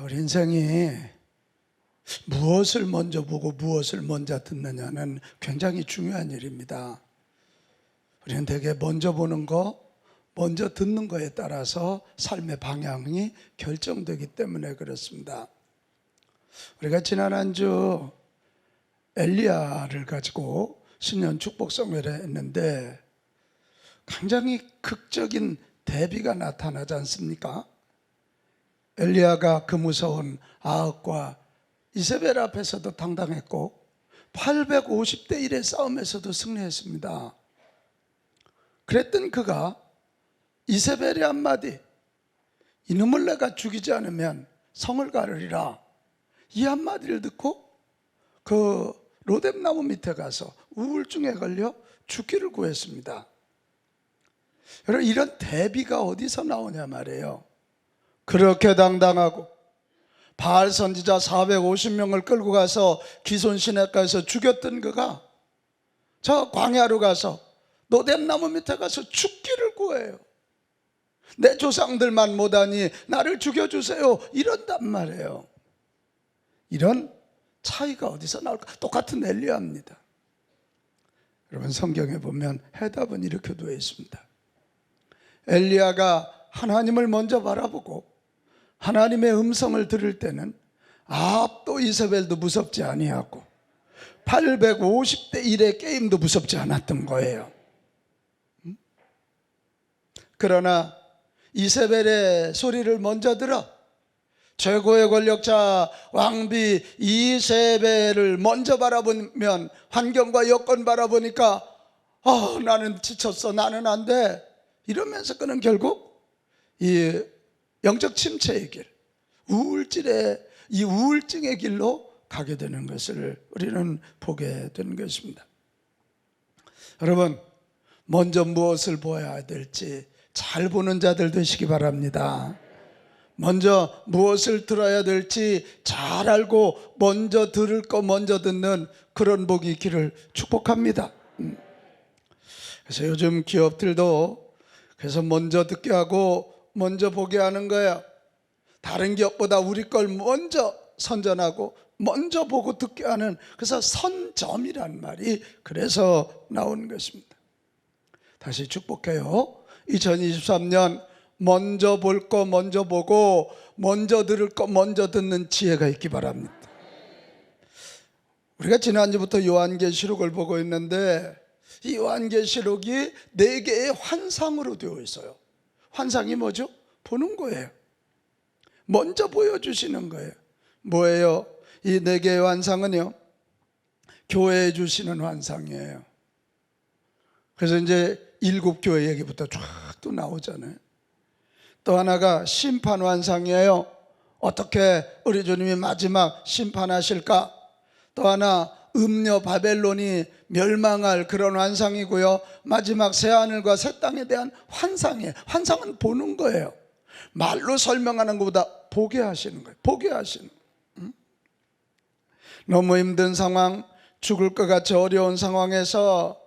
우리 인생이 무엇을 먼저 보고 무엇을 먼저 듣느냐는 굉장히 중요한 일입니다. 우리는 되게 먼저 보는 거, 먼저 듣는 거에 따라서 삶의 방향이 결정되기 때문에 그렇습니다. 우리가 지난 한 주 엘리야를 가지고 신년 축복성회를 했는데 굉장히 극적인 대비가 나타나지 않습니까? 엘리야가 그 무서운 아합과 이세벨 앞에서도 당당했고 850대 1의 싸움에서도 승리했습니다. 그랬던 그가 이세벨의 한마디, 이놈을 내가 죽이지 않으면 성을 가르리라, 이 한마디를 듣고 그 로뎀나무 밑에 가서 우울증에 걸려 죽기를 구했습니다. 여러분, 이런 대비가 어디서 나오냐 말이에요. 그렇게 당당하고 바알 선지자 450명을 끌고 가서 기손 시내가에서 죽였던 그가 저 광야로 가서 로뎀나무 밑에 가서 죽기를 구해요. 내 조상들만 못하니 나를 죽여주세요, 이런단 말이에요. 이런 차이가 어디서 나올까? 똑같은 엘리야입니다. 여러분, 성경에 보면 해답은 이렇게 되어 있습니다. 엘리야가 하나님을 먼저 바라보고 하나님의 음성을 들을 때는 아합도 이세벨도 무섭지 아니하고 850대 1의 게임도 무섭지 않았던 거예요. 그러나 이세벨의 소리를 먼저 들어 최고의 권력자 왕비 이세벨을 먼저 바라보면, 환경과 여건 바라보니까 나는 지쳤어, 나는 안 돼, 이러면서 그는 결국 이 영적 침체의 길, 이 우울증의 길로 가게 되는 것을 우리는 보게 되는 것입니다. 여러분, 먼저 무엇을 보아야 될지 잘 보는 자들 되시기 바랍니다. 먼저 무엇을 들어야 될지 잘 알고 먼저 들을 거 먼저 듣는 그런 복이 있기를 축복합니다. 그래서 요즘 기업들도 그래서 먼저 듣게 하고 먼저 보게 하는 거예요. 다른 기업보다 우리 걸 먼저 선전하고 먼저 보고 듣게 하는, 그래서 선점이란 말이 그래서 나오는 것입니다. 다시 축복해요. 2023년 먼저 볼 거 먼저 보고 먼저 들을 거 먼저 듣는 지혜가 있기 바랍니다. 우리가 지난주부터 요한계시록을 보고 있는데 이 요한계시록이 4개의 환상으로 되어 있어요. 환상이 뭐죠? 보는 거예요. 먼저 보여주시는 거예요. 뭐예요? 이 4개의 환상은요, 교회에 주시는 환상이에요. 그래서 이제 7교회 얘기부터 쫙 또 나오잖아요. 또 하나가 심판 환상이에요. 어떻게 우리 주님이 마지막 심판하실까? 또 하나 음녀 바벨론이 멸망할 그런 환상이고요, 마지막 새하늘과 새 땅에 대한 환상이에요. 환상은 보는 거예요. 말로 설명하는 것보다 보게 하시는 거예요. 보게 하시는 거예요. 너무 힘든 상황, 죽을 것 같이 어려운 상황에서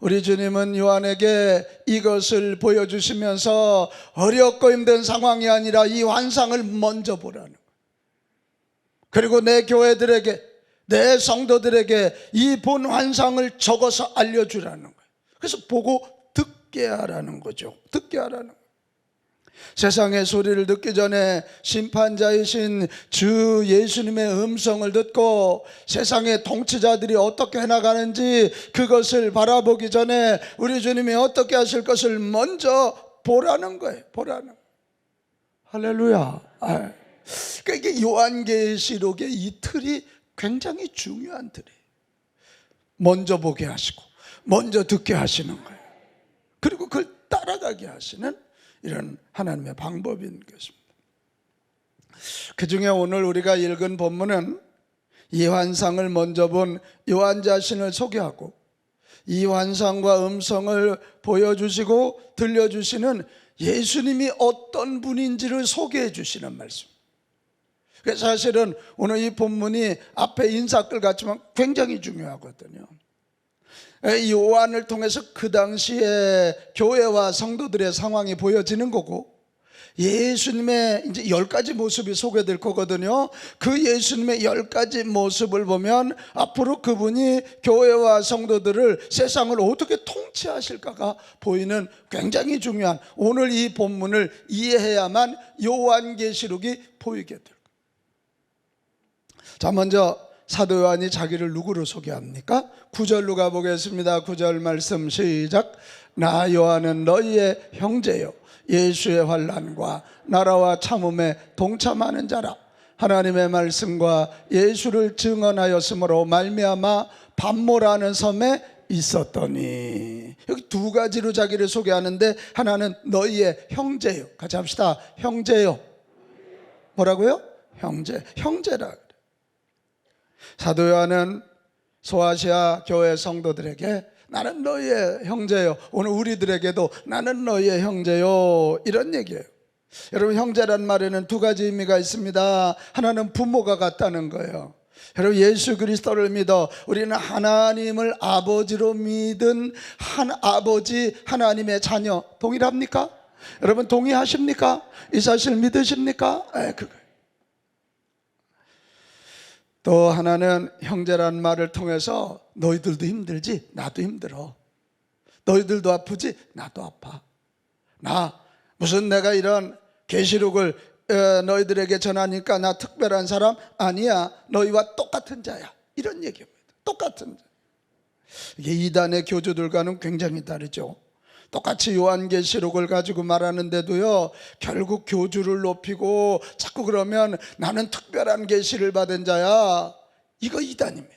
우리 주님은 요한에게 이것을 보여주시면서 어렵고 힘든 상황이 아니라 이 환상을 먼저 보라는 거예요. 그리고 내 교회들에게, 내 성도들에게 이 본 환상을 적어서 알려주라는 거예요. 그래서 보고 듣게 하라는 거죠. 듣게 하라는 거예요. 세상의 소리를 듣기 전에 심판자이신 주 예수님의 음성을 듣고 세상의 통치자들이 어떻게 해나가는지 그것을 바라보기 전에 우리 주님이 어떻게 하실 것을 먼저 보라는 거예요. 보라는 거예요. 할렐루야. 그러니까 이게 요한계시록의 이 틀이 굉장히 중요한 틀이에요. 먼저 보게 하시고 먼저 듣게 하시는 거예요. 그리고 그걸 따라가게 하시는 이런 하나님의 방법인 것입니다. 그 중에 오늘 우리가 읽은 본문은 이 환상을 먼저 본 요한 자신을 소개하고 이 환상과 음성을 보여주시고 들려주시는 예수님이 어떤 분인지를 소개해 주시는 말씀. 그래서 사실은 오늘 이 본문이 앞에 인사글 같지만 굉장히 중요하거든요. 이 요한을 통해서 그 당시에 교회와 성도들의 상황이 보여지는 거고, 예수님의 이제 10가지 모습이 소개될 거거든요. 그 예수님의 10가지 모습을 보면 앞으로 그분이 교회와 성도들을, 세상을 어떻게 통치하실까가 보이는 굉장히 중요한, 오늘 이 본문을 이해해야만 요한계시록이 보이게 될 거예요. 자, 먼저 사도 요한이 자기를 누구로 소개합니까? 9절로 가보겠습니다. 9절 말씀 시작. 나 요한은 너희의 형제요 예수의 환난과 나라와 참음에 동참하는 자라. 하나님의 말씀과 예수를 증언하였으므로 말미암아 pat모라는 섬에 있었더니. 여기 두 가지로 자기를 소개하는데, 하나는 너희의 형제요. 같이 합시다. 형제요. 뭐라고요? 형제. 형제라 그래. 사도 요한은 소아시아 교회 성도들에게 나는 너희의 형제요, 오늘 우리들에게도 나는 너희의 형제요, 이런 얘기예요. 여러분, 형제란 말에는 두 가지 의미가 있습니다. 하나는 부모가 같다는 거예요. 여러분, 예수 그리스도를 믿어 우리는 하나님을 아버지로 믿은 한 아버지 하나님의 자녀, 동일합니까? 여러분, 동의하십니까? 이 사실 믿으십니까? 그거예요. 또 하나는 형제란 말을 통해서 너희들도 힘들지 나도 힘들어, 너희들도 아프지 나도 아파, 무슨 내가 이런 계시록을 너희들에게 전하니까 나 특별한 사람 아니야, 너희와 똑같은 자야, 이런 얘기입니다. 똑같은 자. 이게 이단의 교주들과는 굉장히 다르죠. 똑같이 요한계시록을 가지고 말하는데도요, 결국 교주를 높이고 자꾸 그러면 나는 특별한 계시를 받은 자야, 이거 이단입니다.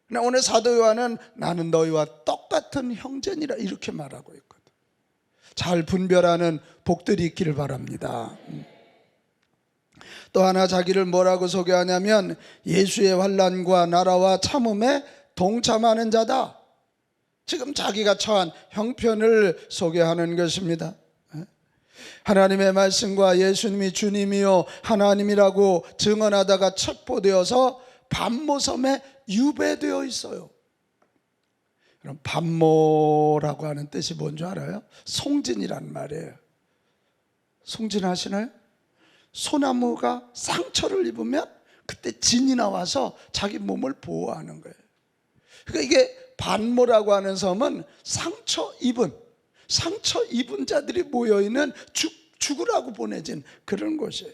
그러나 오늘 사도 요한은 나는 너희와 똑같은 형제니라 이렇게 말하고 있거든. 잘 분별하는 복들이 있기를 바랍니다. 또 하나 자기를 뭐라고 소개하냐면 예수의 환난과 나라와 참음에 동참하는 자다. 지금 자기가 처한 형편을 소개하는 것입니다. 하나님의 말씀과 예수님이 주님이요 하나님이라고 증언하다가 첩보되어서 pat모섬에 유배되어 있어요. 그럼 pat모라고 하는 뜻이 뭔 줄 알아요? 송진이란 말이에요. 송진하시나요? 소나무가 상처를 입으면 그때 진이 나와서 자기 몸을 보호하는 거예요. 그러니까 이게 pat모라고 하는 섬은 상처 입은 자들이 모여있는 죽으라고 보내진 그런 곳이에요.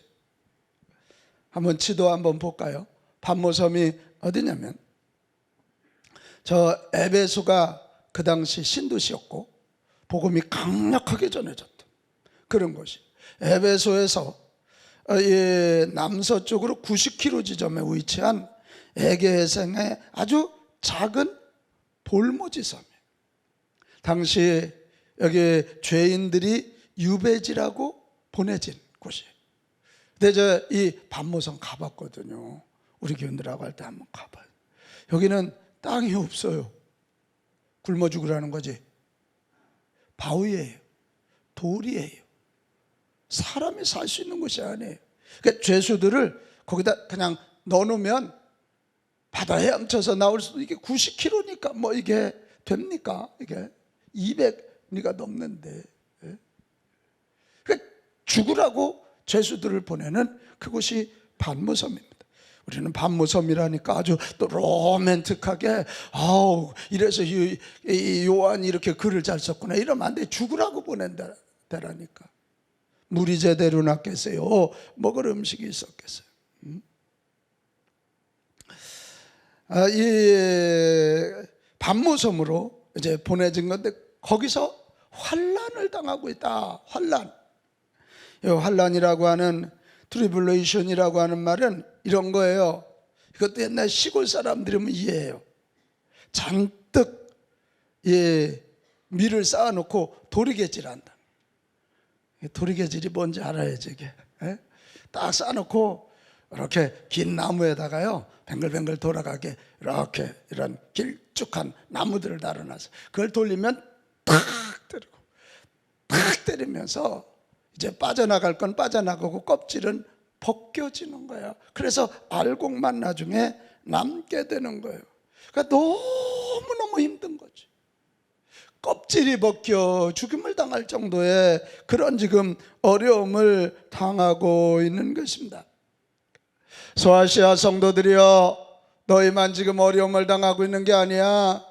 한번 지도 한번 볼까요? pat모섬이 어디냐면 저 에베소가 그 당시 신도시였고 복음이 강력하게 전해졌던 그런 곳이, 에베소에서 남서쪽으로 90km 지점에 위치한 에게해상의 아주 작은 볼모지섬이에요. 당시 여기 죄인들이 유배지라고 보내진 곳이에요. 근데 저 이 pat모섬 가봤거든요. 우리 교인들하고 할 때 한번 가봐요. 여기는 땅이 없어요. 굶어 죽으라는 거지. 바위예요. 돌이에요. 사람이 살 수 있는 곳이 아니에요. 그러니까 죄수들을 거기다 그냥 넣어놓으면 바다 헤엄쳐서 나올 수도, 이게 90km니까 뭐 이게 됩니까? 이게 200리가 넘는데, 그러니까 죽으라고 죄수들을 보내는 그곳이 pat모섬입니다. 우리는 pat모섬이라니까 아주 또 로맨틱하게, 이래서 이 요한이 이렇게 글을 잘 썼구나 이러면 안 돼. 죽으라고 보낸다라니까. 물이 제대로 났겠어요? 먹을 음식이 있었겠어요? 이 pat모섬으로 이제 보내진 건데 거기서 환난을 당하고 있다. 환난. 이 환난이라고 하는, 트리블레이션이라고 하는 말은 이런 거예요. 이것도 옛날 시골 사람들이면 이해해요. 잔뜩 밀을 쌓아놓고 도리개질한다. 도리개질이 뭔지 알아야지 이게. 딱 쌓아놓고 이렇게 긴 나무에다가요 뱅글뱅글 돌아가게 이렇게 이런 길쭉한 나무들을 달아놔서 그걸 돌리면 탁 때리고 탁 때리면서 이제 빠져나갈 건 빠져나가고 껍질은 벗겨지는 거야. 그래서 알곡만 나중에 남게 되는 거예요. 그러니까 너무너무 힘든 거지. 껍질이 벗겨 죽임을 당할 정도의 그런 지금 어려움을 당하고 있는 것입니다. 소아시아 성도들이여, 너희만 지금 어려움을 당하고 있는 게 아니야.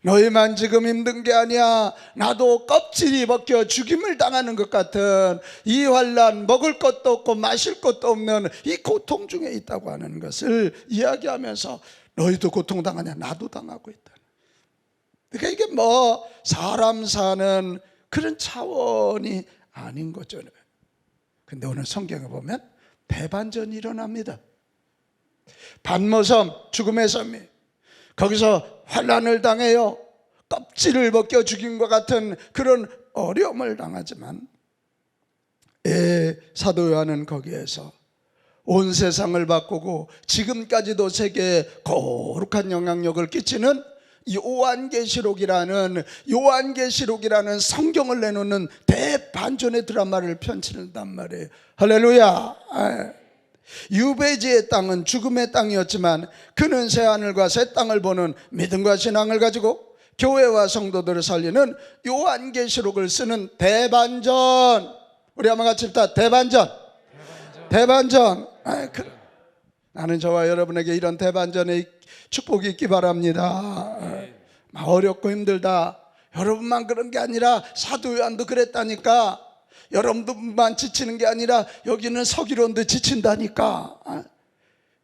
너희만 지금 힘든 게 아니야. 나도 껍질이 벗겨 죽임을 당하는 것 같은 이 환난, 먹을 것도 없고 마실 것도 없는 이 고통 중에 있다고 하는 것을 이야기하면서 너희도 고통당하냐? 나도 당하고 있다. 그러니까 이게 뭐 사람 사는 그런 차원이 아닌 거죠. 근데 오늘 성경에 보면 대반전이 일어납니다. 반모섬, 죽음의 섬이 거기서 환난을 당해요. 껍질을 벗겨 죽인 것 같은 그런 어려움을 당하지만 사도 요한은 거기에서 온 세상을 바꾸고 지금까지도 세계에 거룩한 영향력을 끼치는 요한계시록이라는 성경을 내놓는 대반전의 드라마를 펼친단 말이에요. 할렐루야. 유배지의 땅은 죽음의 땅이었지만 그는 새하늘과 새 땅을 보는 믿음과 신앙을 가지고 교회와 성도들을 살리는 요한계시록을 쓰는 대반전. 우리 한번 같이 읽다. 대반전. 나는 저와 여러분에게 이런 대반전의 축복이 있기 바랍니다. 어렵고 힘들다. 여러분만 그런 게 아니라 사도 요한도 그랬다니까. 여러분들만 지치는 게 아니라 여기는 서기론도 지친다니까.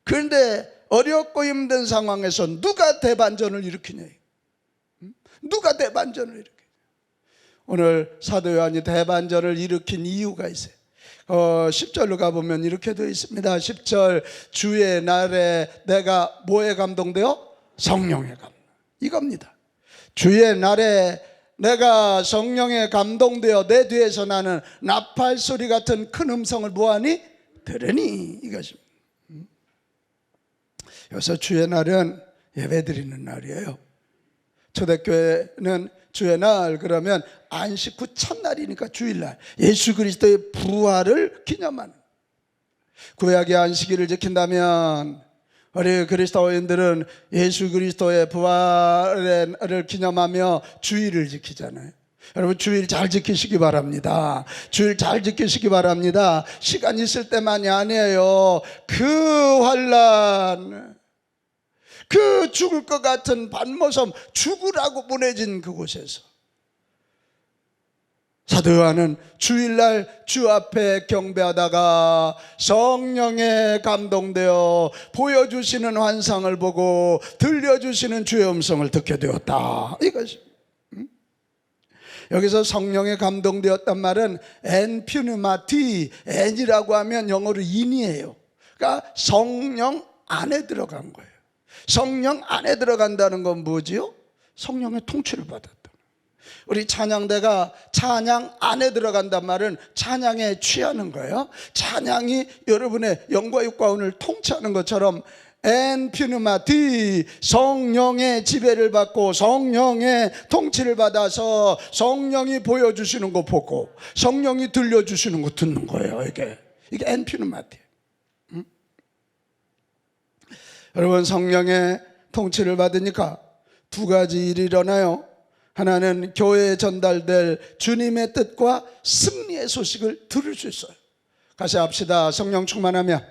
그런데 어렵고 힘든 상황에서 누가 대반전을 일으키냐? 누가 대반전을 일으키냐? 오늘 사도 요한이 대반전을 일으킨 이유가 있어요. 10절로 가보면 이렇게 되어 있습니다. 10절, 주의 날에 내가 뭐에 감동되어? 성령에 감동. 이겁니다. 주의 날에 내가 성령에 감동되어 내 뒤에서 나는 나팔 소리 같은 큰 음성을 뭐하니? 들으니. 이것입니다. 여기서 주의 날은 예배드리는 날이에요. 초대교회는 주의 날 그러면 안식 후 첫날이니까 주일날, 예수 그리스도의 부활을 기념하는. 구약의 안식일을 지킨다면 우리 그리스도인들은 예수 그리스도의 부활을 기념하며 주일을 지키잖아요. 여러분 주일 잘 지키시기 바랍니다. 주일 잘 지키시기 바랍니다. 시간 있을 때만이 아니에요. 그 환난, 그 죽을 것 같은 반모섬, 죽으라고 보내진 그곳에서 사도 요한은 주일날 주 앞에 경배하다가 성령에 감동되어 보여주시는 환상을 보고 들려주시는 주의 음성을 듣게 되었다. 이것이 여기서 성령에 감동되었단 말은 엔퓨누마티, 엔이라고 하면 영어로 인이에요. 그러니까 성령 안에 들어간 거예요. 성령 안에 들어간다는 건 뭐지요? 성령의 통치를 받았다. 우리 찬양대가 찬양 안에 들어간단 말은 찬양에 취하는 거예요. 찬양이 여러분의 영과 육과 혼을 통치하는 것처럼 엔퓨누마티, 성령의 지배를 받고 성령의 통치를 받아서 성령이 보여주시는 거 보고 성령이 들려주시는 거 듣는 거예요. 이게 엔퓨누마티. 여러분 성령의 통치를 받으니까 두 가지 일이 일어나요. 하나는 교회에 전달될 주님의 뜻과 승리의 소식을 들을 수 있어요. 같이 합시다. 성령 충만하면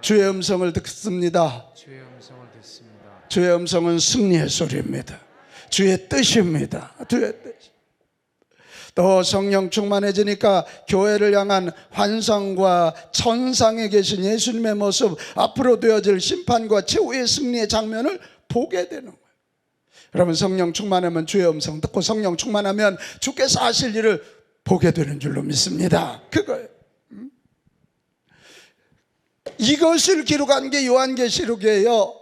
주의 음성을 듣습니다. 주의 음성은 승리의 소리입니다. 주의 뜻입니다. 주의 뜻. 또 성령 충만해지니까 교회를 향한 환상과 천상에 계신 예수님의 모습, 앞으로 되어질 심판과 최후의 승리의 장면을 보게 되는 거예요. 여러분 성령 충만하면 주의 음성 듣고 성령 충만하면 주께서 하실 일을 보게 되는 줄로 믿습니다. 그거예요. 이것을 기록한 게 요한계시록이에요.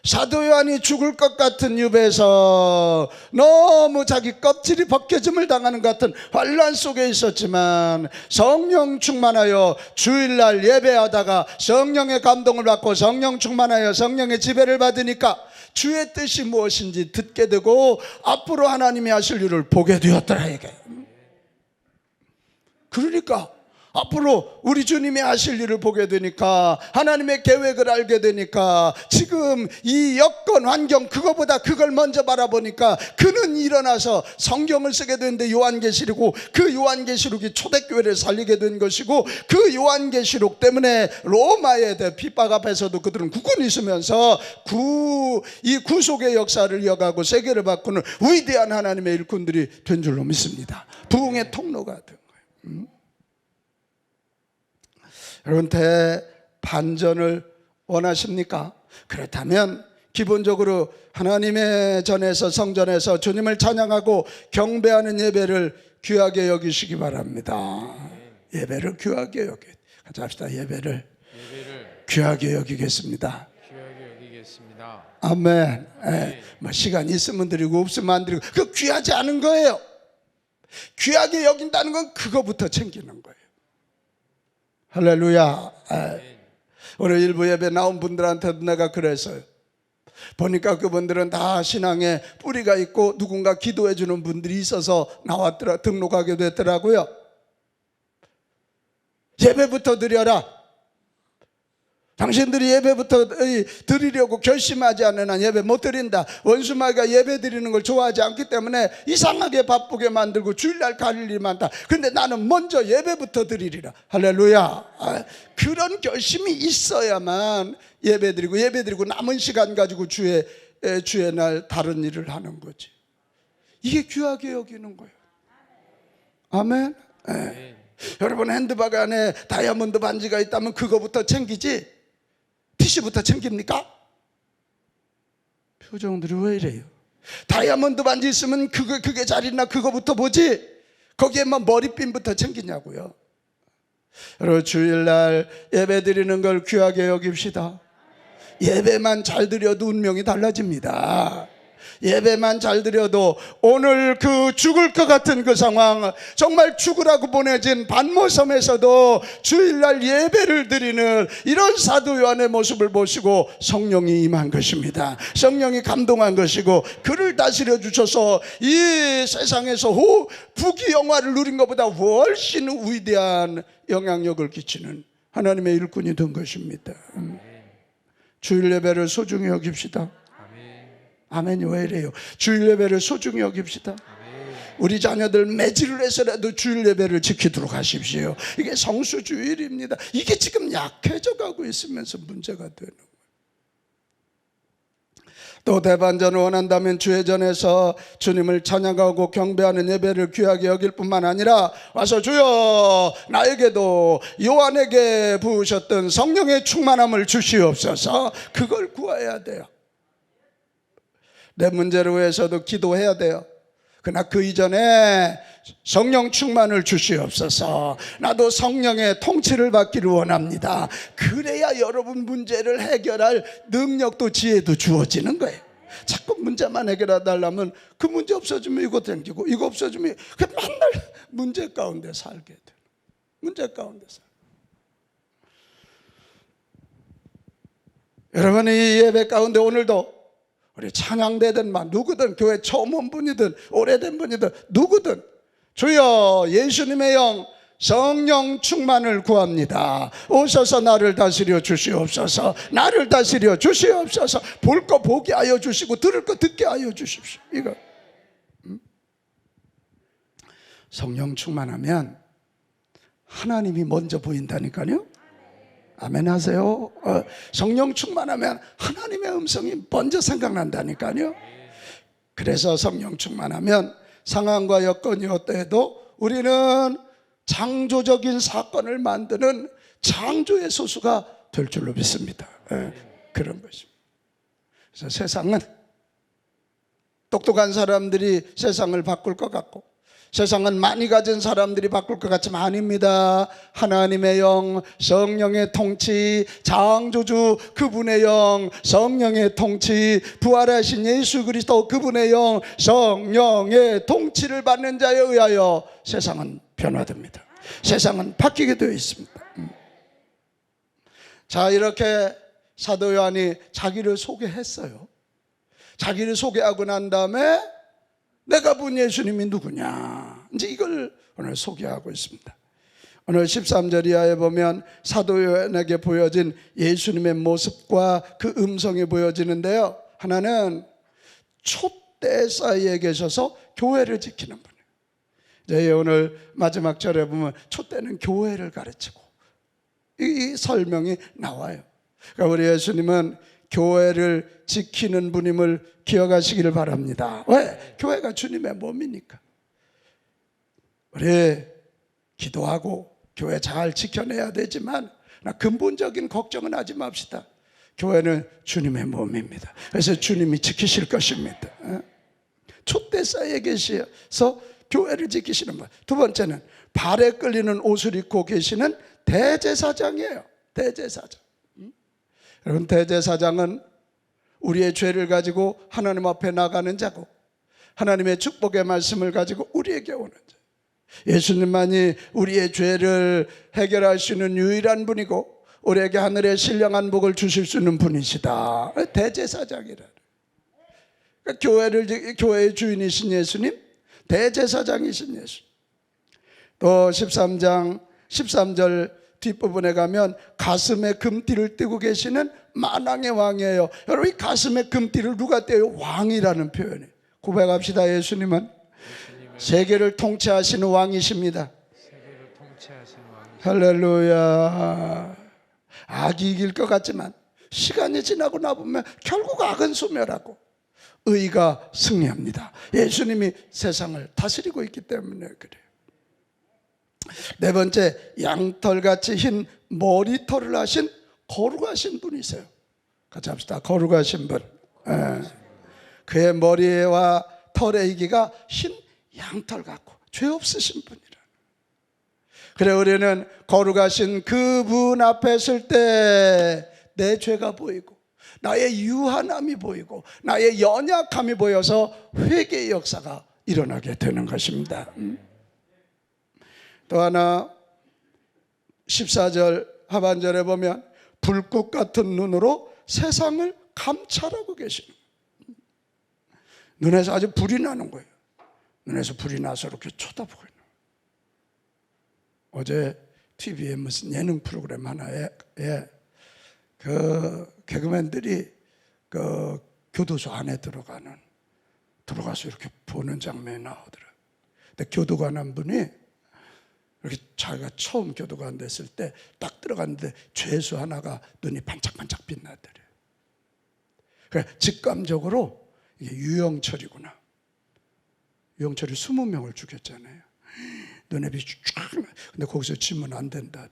사도 요한이 죽을 것 같은 유배에서 너무 자기 껍질이 벗겨짐을 당하는 것 같은 환난 속에 있었지만 성령 충만하여 주일날 예배하다가 성령의 감동을 받고 성령 충만하여 성령의 지배를 받으니까 주의 뜻이 무엇인지 듣게 되고 앞으로 하나님이 하실 일을 보게 되었더라. 이게 그러니까 앞으로 우리 주님이 하실 일을 보게 되니까, 하나님의 계획을 알게 되니까, 지금 이 여건 환경 그거보다 그걸 먼저 바라보니까 그는 일어나서 성경을 쓰게 되는데, 요한계시록이고, 그 요한계시록이 초대교회를 살리게 된 것이고, 그 요한계시록 때문에 로마의 핍박 앞에서도 그들은 굳건히 있으면서 이 구속의 역사를 이어가고 세계를 바꾸는 위대한 하나님의 일꾼들이 된 줄로 믿습니다. 부흥의 통로가 된 거예요. 여러분, 대반전을 원하십니까? 그렇다면 기본적으로 하나님의 전에서, 성전에서 주님을 찬양하고 경배하는 예배를 귀하게 여기시기 바랍니다. 예배를 귀하게 같이 합시다. 예배를 귀하게 여기겠습니다. 아멘. 뭐 시간 있으면 드리고 없으면 안 드리고, 그 귀하지 않은 거예요. 귀하게 여긴다는 건 그거부터 챙기는 거예요. 할렐루야. 오늘 일부 예배 나온 분들한테도 내가 그랬어요. 보니까 그분들은 다 신앙에 뿌리가 있고 누군가 기도해 주는 분들이 있어서 등록하게 됐더라고요. 예배부터 드려라. 당신들이 예배부터 드리려고 결심하지 않는 한 예배 못 드린다. 원수마귀가 예배 드리는 걸 좋아하지 않기 때문에 이상하게 바쁘게 만들고 주일날 가릴 일이 많다. 근데 나는 먼저 예배부터 드리리라. 할렐루야. 그런 결심이 있어야만 예배 드리고 남은 시간 가지고 주의 날 다른 일을 하는 거지. 이게 귀하게 여기는 거예요. 아멘. 여러분, 핸드박 안에 다이아몬드 반지가 있다면 그거부터 챙기지 티슈부터 챙깁니까? 표정들이 왜 이래요? 다이아몬드 반지 있으면 그게 잘 있나 그거부터 보지, 거기에 뭐 머리핀부터 챙기냐고요. 여러분, 주일날 예배 드리는 걸 귀하게 여깁시다. 예배만 잘 드려도 운명이 달라집니다. 예배만 잘 드려도 오늘 그 죽을 것 같은 그 상황, 정말 죽으라고 보내진 반모섬에서도 주일날 예배를 드리는 이런 사도 요한의 모습을 보시고 성령이 임한 것입니다. 성령이 감동한 것이고, 그를 다스려 주셔서 이 세상에서 부귀영화를 누린 것보다 훨씬 위대한 영향력을 끼치는 하나님의 일꾼이 된 것입니다. 주일 예배를 소중히 여깁시다. 아멘이 왜 이래요? 주일 예배를 소중히 여깁시다. 우리 자녀들 매질을 해서라도 주일 예배를 지키도록 하십시오. 이게 성수주일입니다. 이게 지금 약해져 가고 있으면서 문제가 되는 거예요. 또 대반전을 원한다면 주회전에서 주님을 찬양하고 경배하는 예배를 귀하게 여길 뿐만 아니라 와서 주여 나에게도 요한에게 부으셨던 성령의 충만함을 주시옵소서, 그걸 구해야 돼요. 내 문제를 위해서도 기도해야 돼요. 그러나 그 이전에 성령 충만을 주시옵소서, 나도 성령의 통치를 받기를 원합니다. 그래야 여러분 문제를 해결할 능력도 지혜도 주어지는 거예요. 자꾸 문제만 해결해 달라면 그 문제 없어지면 이거 땡기고, 이거 없어지면 맨날 문제 가운데 살게 돼요. 문제 가운데 살게. 여러분, 이 예배 가운데 오늘도 우리 찬양대든 누구든, 교회 처음 온 분이든 오래된 분이든 누구든 주여 예수님의 영 성령 충만을 구합니다. 오셔서 나를 다스려 주시옵소서. 나를 다스려 주시옵소서. 볼 거 보게 하여 주시고 들을 거 듣게 하여 주십시오. 이거 성령 충만하면 하나님이 먼저 보인다니까요. 아멘 하세요. 성령 충만하면 하나님의 음성이 먼저 생각난다니까요. 그래서 성령 충만하면 상황과 여건이 어때도 우리는 창조적인 사건을 만드는 창조의 소수가 될 줄로 믿습니다. 그런 것입니다. 그래서 세상은 똑똑한 사람들이 세상을 바꿀 것 같고, 세상은 많이 가진 사람들이 바꿀 것 같지만 아닙니다. 하나님의 영, 성령의 통치, 창조주 그분의 영, 성령의 통치, 부활하신 예수 그리스도 그분의 영, 성령의 통치를 받는 자에 의하여 세상은 변화됩니다. 세상은 바뀌게 되어 있습니다. 자, 이렇게 사도 요한이 자기를 소개했어요. 자기를 소개하고 난 다음에 내가 본 예수님이 누구냐, 이제 이걸 오늘 소개하고 있습니다. 오늘 13절 이하에 보면 사도 요한에게 보여진 예수님의 모습과 그 음성이 보여지는데요. 하나는 촛대 사이에 계셔서 교회를 지키는 분이에요. 이제 오늘 마지막 절에 보면 촛대는 교회를 가르치고 이 설명이 나와요. 그러니까 우리 예수님은 교회를 지키는 분임을 기억하시기를 바랍니다. 왜? 교회가 주님의 몸이니까. 우리 기도하고 교회 잘 지켜내야 되지만 근본적인 걱정은 하지 맙시다. 교회는 주님의 몸입니다. 그래서 주님이 지키실 것입니다. 촛대 사이에 계셔서 교회를 지키시는 분. 두 번째는 발에 끌리는 옷을 입고 계시는 대제사장이에요. 대제사장. 여러분, 대제사장은 우리의 죄를 가지고 하나님 앞에 나가는 자고 하나님의 축복의 말씀을 가지고 우리에게 오는 자. 예수님만이 우리의 죄를 해결할 수 있는 유일한 분이고 우리에게 하늘의 신령한 복을 주실 수 있는 분이시다. 대제사장이라. 그러니까 교회의 주인이신 예수님, 대제사장이신 예수. 또 13장 13절 뒷부분에 가면 가슴에 금띠를 띠고 계시는 만왕의 왕이에요. 여러분, 이 가슴에 금띠를 누가 떼요? 왕이라는 표현이에요. 고백합시다. 예수님은 세계를 통치하시는 왕이십니다. 세계를 통치하시는 왕이십니다. 할렐루야. 악이 이길 것 같지만 시간이 지나고 나보면 결국 악은 소멸하고 의가 승리합니다. 예수님이 세상을 다스리고 있기 때문에 그래요. 네 번째, 양털같이 흰 머리털을 하신 거룩하신 분이세요. 같이 합시다. 거룩하신 분. 그의 머리와 털의 이기가 흰 양털 같고 죄 없으신 분이라. 그래, 우리는 거룩하신 그분 앞에 설 때 내 죄가 보이고 나의 유한함이 보이고 나의 연약함이 보여서 회개의 역사가 일어나게 되는 것입니다. 또 하나 14절 하반절에 보면 불꽃 같은 눈으로 세상을 감찰하고 계시는 거예요. 눈에서 아주 불이 나는 거예요. 눈에서 불이 나서 이렇게 쳐다보고 있는 거예요. 어제 TV에 무슨 예능 프로그램 하나에 그 개그맨들이 그 교도소 안에 들어가서 이렇게 보는 장면이 나오더라고요. 근데 교도관 한 분이 이렇게 자기가 처음 교도관 됐을 때 딱 들어갔는데 죄수 하나가 눈이 반짝반짝 빛나더래요. 그러니까 직감적으로 이게 유영철이구나. 유영철이 20명을 죽였잖아요. 눈에 빛이 쫙 나. 근데 거기서 지면 안 된다.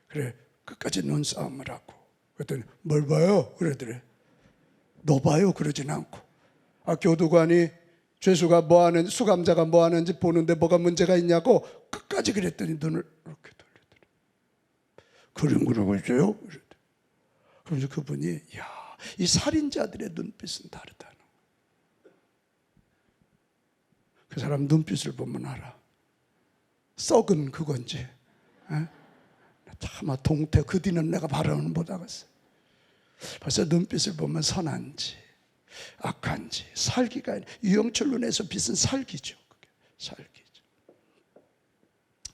그래, 끝까지 눈싸움을 하고. 그랬더니 뭘 봐요? 그러더래. 너 봐요? 그러진 않고. 교도관이 죄수가 뭐 하는지, 수감자가 뭐 하는지 보는데 뭐가 문제가 있냐고 끝까지 그랬더니 눈을 이렇게 돌리더래. 그런 그러고 있어요? 그러면서 그분이 이 살인자들의 눈빛은 다르다는 거예요. 그 사람 눈빛을 보면 알아. 썩은 그건지 차마 동태 그 뒤는 내가 바라는 못 하겠어. 벌써 눈빛을 보면 선한지 악한지 살기가 아니라 유영철 눈에서 빛은 살기죠. 그게 살기죠.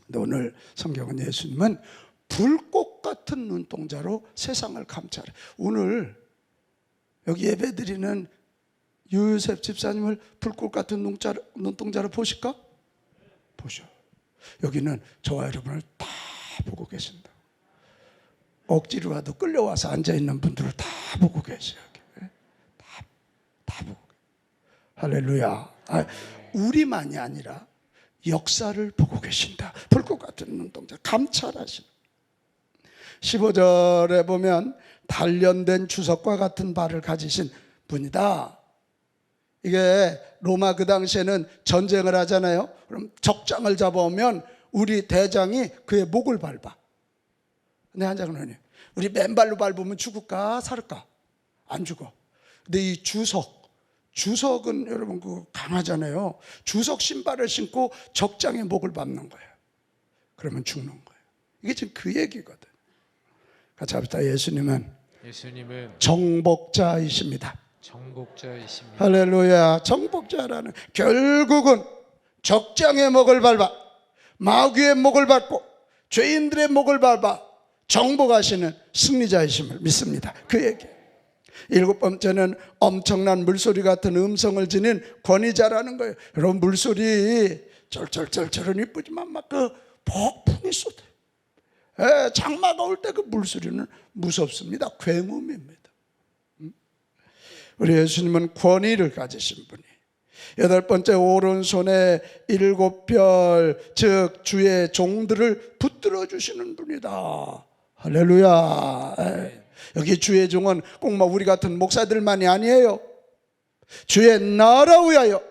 근데 오늘 성경은 예수님은 불꽃 같은 눈동자로 세상을 감찰해. 오늘 여기 예배드리는 유요셉 집사님을 불꽃 같은 눈동자로 보실까? 보셔. 여기는 저와 여러분을 다 보고 계신다. 억지로라도 끌려와서 앉아있는 분들을 다 보고 계셔요. 다 보고. 할렐루야. 우리만이 아니라 역사를 보고 계신다. 불꽃 같은 눈동자 감찰하시는. 15절에 보면 단련된 주석과 같은 발을 가지신 분이다. 이게 로마 그 당시에는 전쟁을 하잖아요. 그럼 적장을 잡아오면 우리 대장이 그의 목을 밟아. 근데 한 장로님, 우리 맨발로 밟으면 죽을까 살을까? 안 죽어. 근데 이 주석은 여러분 그 강하잖아요. 주석 신발을 신고 적장의 목을 밟는 거예요. 그러면 죽는 거예요. 이게 지금 그 얘기거든. 같이 합시다. 예수님은 정복자이십니다. 정복자이십니다. 할렐루야. 정복자라는 결국은 적장의 목을 밟아 마귀의 목을 밟고 죄인들의 목을 밟아 정복하시는 승리자이심을 믿습니다. 그에게. 7번째는 엄청난 물소리 같은 음성을 지닌 권위자라는 거예요. 여러분, 물소리 쩔쩔쩔쩔은 이쁘지만 막 그 폭풍이 쏟아요. 장마가 올 때 그 물소리는 무섭습니다. 굉음입니다. 우리 예수님은 권위를 가지신 분이. 8번째, 오른손에 7별, 즉 주의 종들을 붙들어 주시는 분이다. 할렐루야. 여기 주의 종은 꼭 우리 같은 목사들만이 아니에요. 주의 나라 위하여,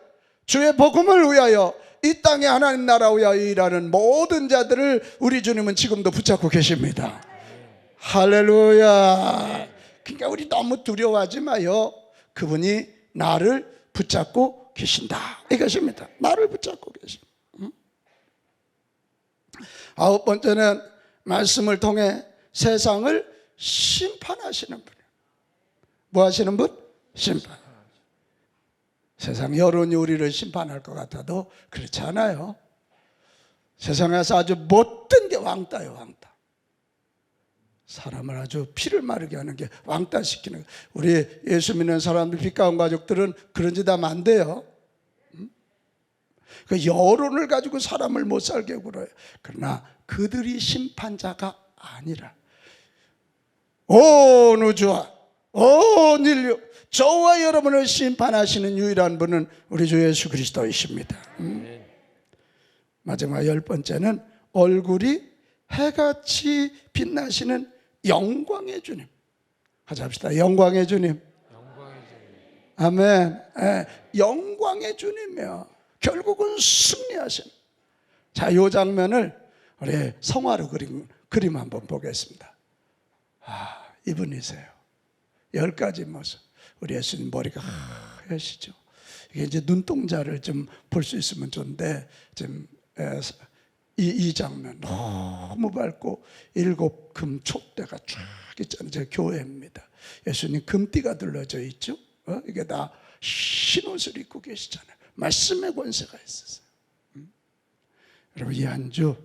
주의 복음을 위하여, 이 땅에 하나님 나라 위하여 일하는 모든 자들을 우리 주님은 지금도 붙잡고 계십니다. 할렐루야. 그러니까 우리 너무 두려워하지 마요. 그분이 나를 붙잡고 계신다, 이것입니다. 나를 붙잡고 계십니다. 9번째는 말씀을 통해 세상을 심판하시는 분이에요. 뭐 하시는 분? 심판. 세상 여론이 우리를 심판할 것 같아도 그렇지 않아요. 세상에서 아주 못된 게 왕따예요. 왕따. 사람을 아주 피를 마르게 하는 게 왕따시키는 거예요. 우리 예수 믿는 사람들, 빛가운 가족들은 그런 짓 하면 안 돼요. 그 여론을 가지고 사람을 못 살게 굴어요. 그러나 그들이 심판자가 아니라 온 우주와 온 인류, 저와 여러분을 심판하시는 유일한 분은 우리 주 예수 그리스도이십니다. 마지막 10번째는 얼굴이 해같이 빛나시는 영광의 주님. 같이 합시다. 영광의 주님. 영광의 주님. 아멘. 영광의 주님이요. 결국은 승리하신. 자, 이 장면을 우리 성화로 그린 그림 한번 보겠습니다. 이분이세요. 10가지 모습. 우리 예수님 머리가 하시죠. 이게 이제 눈동자를 좀 볼 수 있으면 좋은데, 지금 이 장면 너무 밝고 7금 촛대가 쫙 있잖아요. 제 교회입니다. 예수님 금띠가 둘러져 있죠. 이게 다 흰 옷을 입고 계시잖아요. 말씀의 권세가 있었어요. 여러분, 이 한 주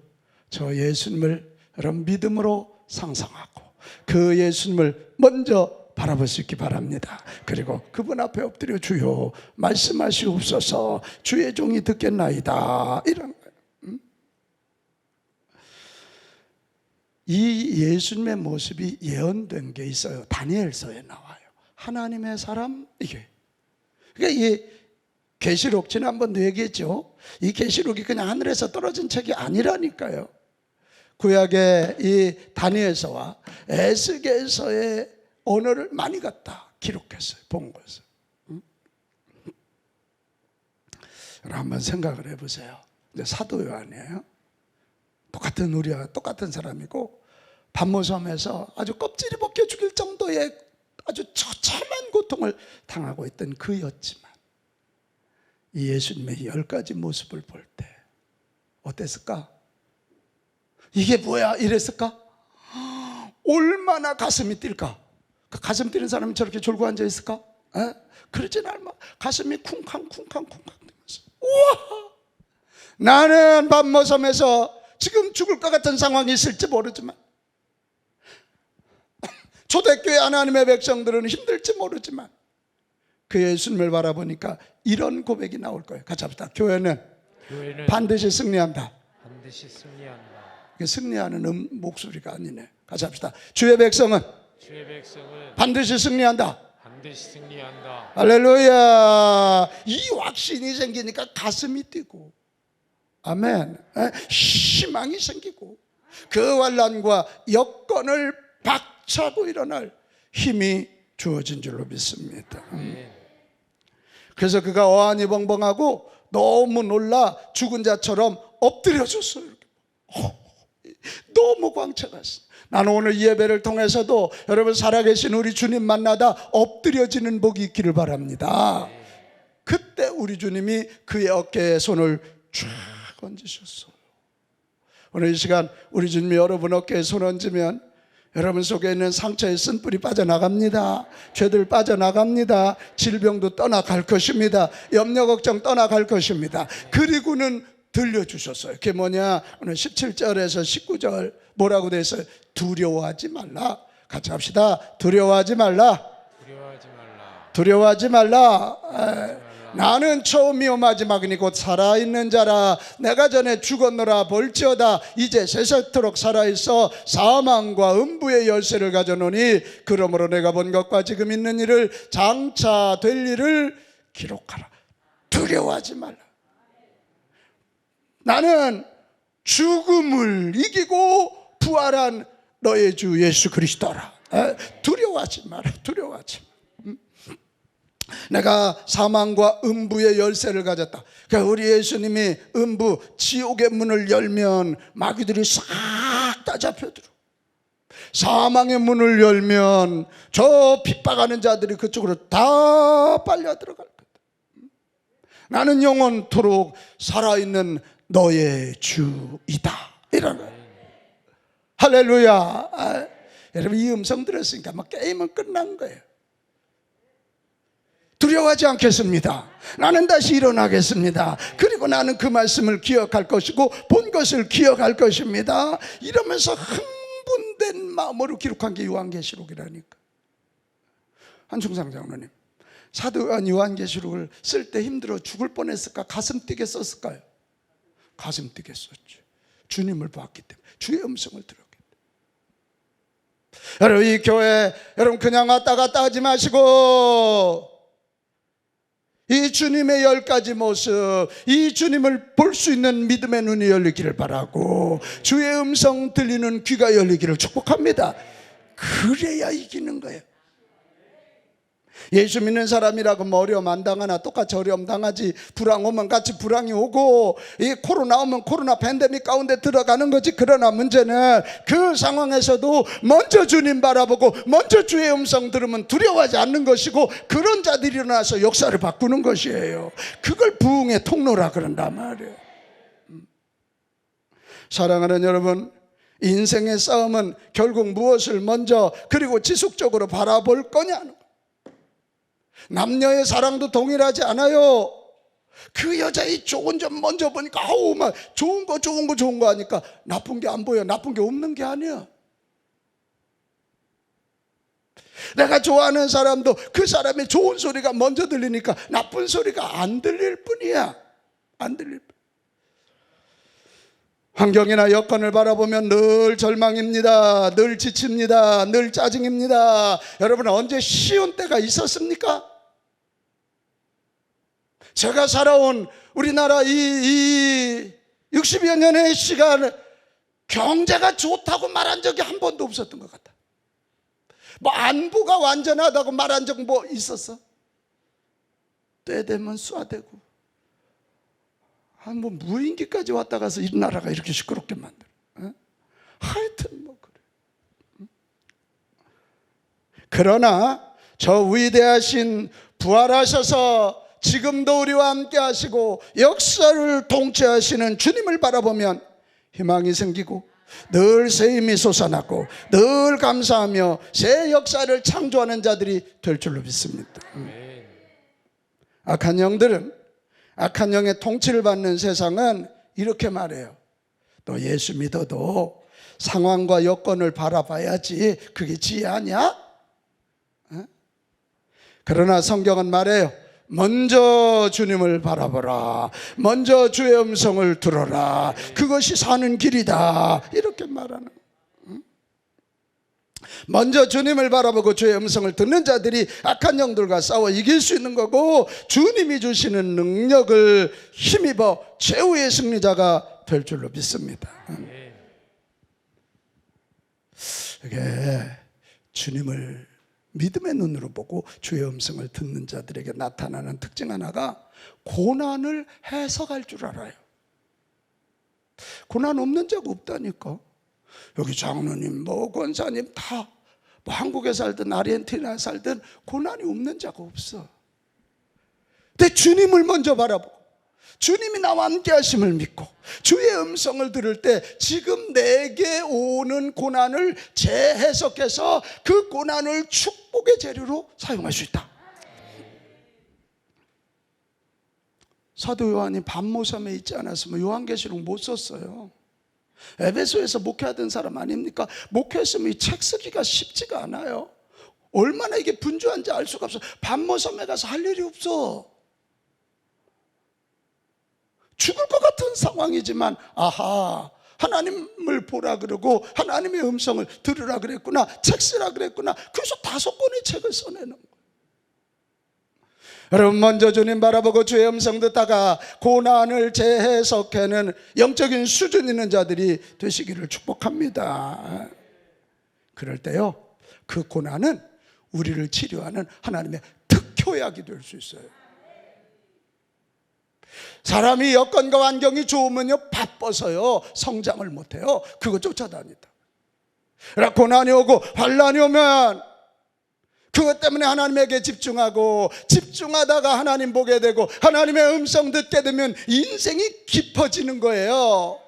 저 예수님을 여러분 믿음으로 상상하고 그 예수님을 먼저 바라볼 수 있기 바랍니다. 그리고 그분 앞에 엎드려 주여 말씀하시옵소서, 주의 종이 듣겠나이다, 이런 거예요. 이 예수님의 모습이 예언된 게 있어요. 다니엘서에 나와요. 하나님의 사람, 이게. 그러니까 이 계시록, 지난번도 얘기했죠. 이 계시록이 그냥 하늘에서 떨어진 책이 아니라니까요. 구약의 이 다니엘서와 에스겔서의 언어를 많이 갖다 기록했어요. 본 것을. 여러분, 한번 생각을 해보세요. 이제 사도 요한이에요. 똑같은 우리와 똑같은 사람이고 반모섬에서 아주 껍질이 벗겨 죽일 정도의 아주 처참한 고통을 당하고 있던 그였지만 이 예수님의 10가지 모습을 볼 때 어땠을까? 이게 뭐야? 이랬을까? 얼마나 가슴이 뛸까? 그 가슴 뛰는 사람이 저렇게 졸고 앉아 있을까? 그러진 않아. 가슴이 쿵쾅쿵쾅 뛰면서, 우와! 나는 밤모섬에서 지금 죽을 것 같은 상황이 있을지 모르지만, 초대교회 하나님의 백성들은 힘들지 모르지만 그 예수님을 바라보니까 이런 고백이 나올 거예요. 같이 합시다. 교회는 반드시 승리한다. 반드시 승리한다. 승리하는 목소리가 아니네. 같이 합시다. 주의 백성은 반드시 승리한다. 반드시 승리한다. 할렐루야. 이 확신이 생기니까 가슴이 뛰고, 아멘, 희망이 생기고 그 환난과 여건을 박차고 일어날 힘이 주어진 줄로 믿습니다. 그래서 그가 어안이 벙벙하고 너무 놀라 죽은 자처럼 엎드려졌어요. 너무 광채갔어. 나는 오늘 이 예배를 통해서도 여러분 살아계신 우리 주님 만나다 엎드려지는 복이 있기를 바랍니다. 그때 우리 주님이 그의 어깨에 손을 쫙 얹으셨어요. 오늘 이 시간 우리 주님이 여러분 어깨에 손 얹으면 여러분 속에 있는 상처의 쓴뿌리 빠져나갑니다. 죄들 빠져나갑니다. 질병도 떠나갈 것입니다. 염려 걱정 떠나갈 것입니다. 그리고는 들려주셨어요. 그게 뭐냐? 오늘 17절에서 19절 뭐라고 돼 있어요? 두려워하지 말라. 같이 합시다. 두려워하지 말라. 두려워하지 말라. 두려워하지 말라. 나는 처음이요 마지막이니 곧 살아있는 자라. 내가 전에 죽었노라 볼지어다 이제 세세토록 살아있어 사망과 음부의 열쇠를 가져노니 그러므로 내가 본 것과 지금 있는 일을 장차 될 일을 기록하라. 두려워하지 말라. 나는 죽음을 이기고 부활한 너의 주 예수 그리스도라. 두려워하지 마라. 두려워하지 마라. 내가 사망과 음부의 열쇠를 가졌다. 그러니까 우리 예수님이 음부 지옥의 문을 열면 마귀들이 싹 다 잡혀들어. 사망의 문을 열면 저 핍박하는 자들이 그쪽으로 다 빨려 들어갈 거다. 나는 영원토록 살아있는 너의 주이다. 이런 거예요. 할렐루야. 여러분 이 음성 들었으니까 막 게임은 끝난 거예요. 두려워하지 않겠습니다. 나는 다시 일어나겠습니다. 그리고 나는 그 말씀을 기억할 것이고 본 것을 기억할 것입니다. 이러면서 흥분된 마음으로 기록한 게 요한계시록이라니까. 한충상 장로님, 사도 요한계시록을 쓸 때 힘들어 죽을 뻔했을까? 가슴 뛰게 썼을까요? 가슴 뛰게 썼죠. 주님을 봤기 때문에, 주의 음성을 들었기 때문에. 여러분 이 교회 여러분 그냥 왔다 갔다 하지 마시고 이 주님의 10가지 모습, 이 주님을 볼 수 있는 믿음의 눈이 열리기를 바라고 주의 음성 들리는 귀가 열리기를 축복합니다. 그래야 이기는 거예요. 예수 믿는 사람이라고 뭐 어려움 안 당하나 똑같이 어려움 당하지. 불황 오면 같이 불황이 오고 이 코로나 오면 코로나 팬데믹 가운데 들어가는 거지. 그러나 문제는 그 상황에서도 먼저 주님 바라보고 먼저 주의 음성 들으면 두려워하지 않는 것이고 그런 자들이 일어나서 역사를 바꾸는 것이에요. 그걸 부흥의 통로라 그런단 말이에요. 사랑하는 여러분, 인생의 싸움은 결국 무엇을 먼저 그리고 지속적으로 바라볼 거냐는 거예요. 남녀의 사랑도 동일하지 않아요. 그 여자의 좋은 점 먼저 보니까 아우 막 좋은 거 하니까 나쁜 게 안 보여. 나쁜 게 없는 게 아니야. 내가 좋아하는 사람도 그 사람의 좋은 소리가 먼저 들리니까 나쁜 소리가 안 들릴 뿐이야. 안 들릴 뿐. 환경이나 여건을 바라보면 늘 절망입니다. 늘 지칩니다. 늘 짜증입니다. 여러분 언제 쉬운 때가 있었습니까? 제가 살아온 우리나라 이 60여 년의 시간 경제가 좋다고 말한 적이 한 번도 없었던 것 같아. 뭐 안보가 완전하다고 말한 적 뭐 있었어? 때 되면 쏴대고 뭐 무인기까지 왔다 가서 이 나라가 이렇게 시끄럽게 만들어. 하여튼 뭐 그래. 그러나 저 위대하신 부활하셔서 지금도 우리와 함께 하시고 역사를 통치하시는 주님을 바라보면 희망이 생기고 늘 새 힘이 솟아나고 늘 감사하며 새 역사를 창조하는 자들이 될 줄로 믿습니다. 악한 영들은 악한 영의 통치를 받는 세상은 이렇게 말해요. 너 예수 믿어도 상황과 여건을 바라봐야지 그게 지혜 아니야? 그러나 성경은 말해요. 먼저 주님을 바라보라. 먼저 주의 음성을 들어라. 그것이 사는 길이다. 이렇게 말하는. 먼저 주님을 바라보고 주의 음성을 듣는 자들이 악한 영들과 싸워 이길 수 있는 거고 주님이 주시는 능력을 힘입어 최후의 승리자가 될 줄로 믿습니다. 이게 주님을 믿음의 눈으로 보고 주의 음성을 듣는 자들에게 나타나는 특징 하나가 고난을 해석할 줄 알아요. 고난 없는 자가 없다니까. 여기 장로님 뭐 권사님 다 뭐 한국에 살든 아르헨티나에 살든 고난이 없는 자가 없어. 근데 주님을 먼저 바라보고 주님이 나와 함께 하심을 믿고 주의 음성을 들을 때 지금 내게 오는 고난을 재해석해서 그 고난을 축복의 재료로 사용할 수 있다. 사도 요한이 반모섬에 있지 않았으면 요한계시록 못 썼어요. 에베소에서 목회하던 사람 아닙니까? 목회했으면 이 책 쓰기가 쉽지가 않아요. 얼마나 이게 분주한지 알 수가 없어. 반모섬에 가서 할 일이 없어. 죽을 것 같은 상황이지만 아하, 하나님을 보라 그러고 하나님의 음성을 들으라 그랬구나, 책 쓰라 그랬구나. 그래서 5권의 책을 써내는 거예요. 여러분, 먼저 주님 바라보고 주의 음성 듣다가 고난을 재해석하는 영적인 수준 있는 자들이 되시기를 축복합니다. 그럴 때요, 그 고난은 우리를 치료하는 하나님의 특효약이 될 수 있어요. 사람이 여건과 환경이 좋으면요, 바빠서요 성장을 못해요. 그거 쫓아다니다. 그러나 고난이 오고 환난이 오면 그것 때문에 하나님에게 집중하고, 집중하다가 하나님 보게 되고, 하나님의 음성 듣게 되면 인생이 깊어지는 거예요.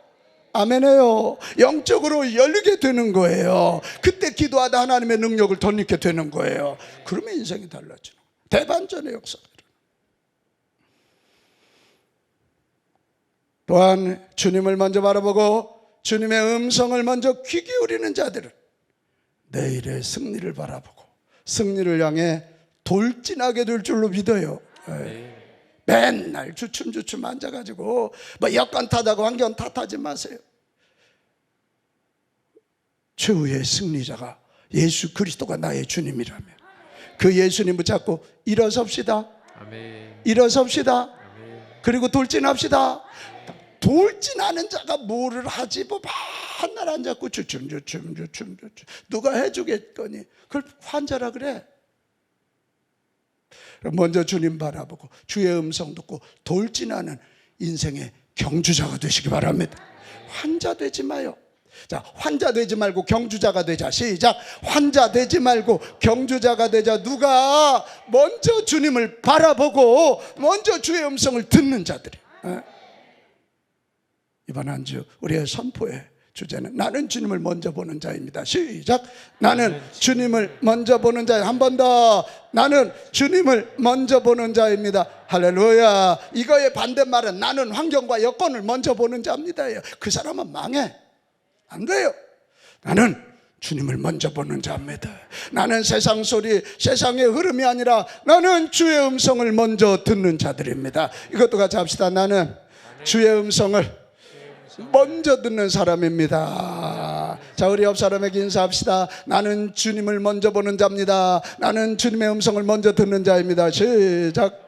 아멘해요. 영적으로 열리게 되는 거예요. 그때 기도하다 하나님의 능력을 덧입게 되는 거예요. 그러면 인생이 달라지는 거예요. 대반전의 역사가 일어나요. 또한 주님을 먼저 바라보고 주님의 음성을 먼저 귀 기울이는 자들은 내일의 승리를 바라보고 승리를 향해 돌진하게 될 줄로 믿어요. 맨날 주춤주춤 앉아가지고 뭐 여건 탓하고 환경 탓하지 마세요. 최후의 승리자가 예수 그리스도가 나의 주님이라면 그 예수님 붙잡고 일어섭시다. 아멘. 일어섭시다. 아멘. 그리고 돌진합시다. 돌진하는 자가 뭐를 하지? 뭐 한날 앉았고 주춤 누가 해주겠거니? 그걸 환자라 그래. 먼저 주님 바라보고 주의 음성 듣고 돌진하는 인생의 경주자가 되시기 바랍니다. 환자 되지 마요. 자, 환자 되지 말고 경주자가 되자. 시작. 환자 되지 말고 경주자가 되자. 누가 먼저 주님을 바라보고 먼저 주의 음성을 듣는 자들이. 이번 한 주 우리의 선포의 주제는 나는 주님을 먼저 보는 자입니다. 시작. 나는 주님을 먼저 보는 자. 한 번 더. 나는 주님을 먼저 보는 자입니다. 할렐루야. 이거의 반대말은 나는 환경과 여건을 먼저 보는 자입니다. 그 사람은 망해. 안 돼요. 나는 주님을 먼저 보는 자입니다. 나는 세상 소리, 세상의 흐름이 아니라 나는 주의 음성을 먼저 듣는 자들입니다. 이것도 같이 합시다. 나는 주의 음성을 먼저 듣는 사람입니다. 자, 우리 옆 사람에게 인사합시다. 나는 주님을 먼저 보는 자입니다. 나는 주님의 음성을 먼저 듣는 자입니다. 시작.